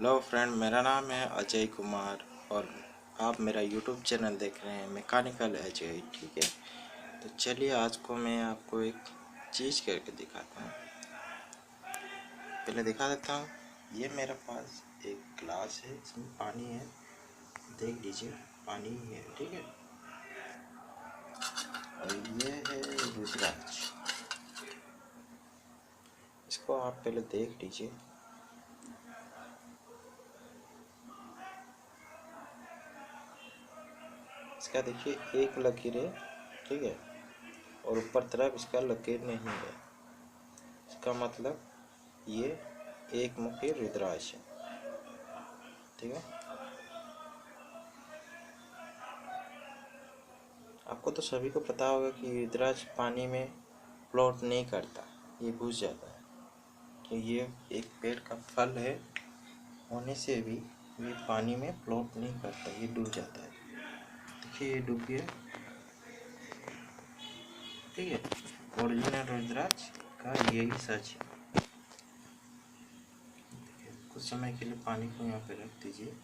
Hello friend, मेरा नाम है अजय कुमार और आप मेरा यूट्यूब चैनल देख रहे हैं मैकेनिकल अजय। ठीक है, तो चलिए आज को मैं आपको एक चीज़ करके दिखाता हूँ। पहले दिखा देता हूँ। ये मेरे पास एक ग्लास है, इसमें पानी है, देख लीजिए पानी ही है। ठीक है, और ये है रुद्राक्ष। इसको आप पहले देख लीजिए। इसका देखिए एक लकीर है, ठीक है, और ऊपर तरफ इसका लकीर नहीं है। इसका मतलब ये एक मुखी रुद्राक्ष है। ठीक है, आपको तो सभी को पता होगा कि रुद्राक्ष पानी में फ्लोट नहीं करता, ये बुझ जाता है। कि ये एक पेड़ का फल है होने से भी ये पानी में फ्लोट नहीं करता, ये डूब जाता है। देखिए ये डूब गया। ठीक है, ओरिजिनल रुद्राक्ष का यही सच है। कुछ समय के लिए पानी को यहाँ पे रख दीजिए।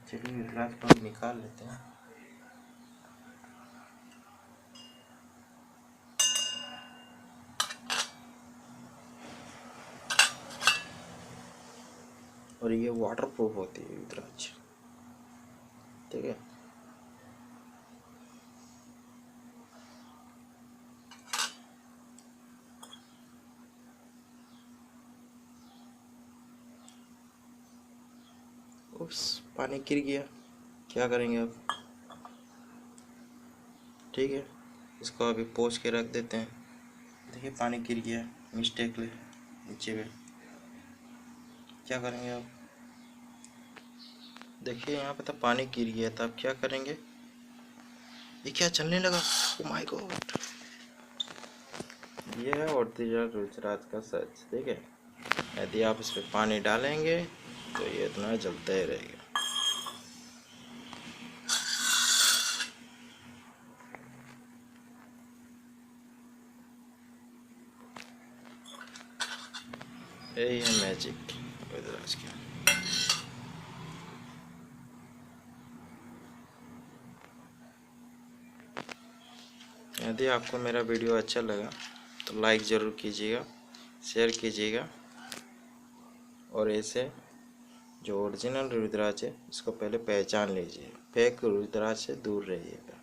चलिए रुद्राक्ष को निकाल लेते हैं। और ये वाटर प्रूफ होती है रुद्राक्ष। ठीक है, उस पानी गिर गया, क्या करेंगे अब। ठीक है, इसको अभी पोंछ के रख देते हैं। देखिए पानी गिर गया मिस्टेकली नीचे में, क्या करेंगे अब। देखिए यहाँ पे तो पानी गिर गया था, अब क्या करेंगे। ये क्या चलने लगा, ओ माय गॉड। ये है ओरिजिनल रुद्राक्ष का सच। ठीक है, यदि आप इस पर पानी डालेंगे तो ये इतना जलता ही रहेगा। यही है मैजिक रुद्राक्ष का। यदि आपको मेरा वीडियो अच्छा लगा तो लाइक ज़रूर कीजिएगा, शेयर कीजिएगा, और ऐसे जो ओरिजिनल रुद्राक्ष है इसको पहले पहचान लीजिए, फेक रुद्राक्ष से दूर रहिएगा।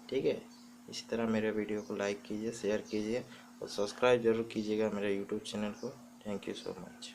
ठीक है, इसी तरह मेरे वीडियो को लाइक कीजिए, शेयर कीजिए और सब्सक्राइब जरूर कीजिएगा मेरे यूट्यूब चैनल को। Thank you so much.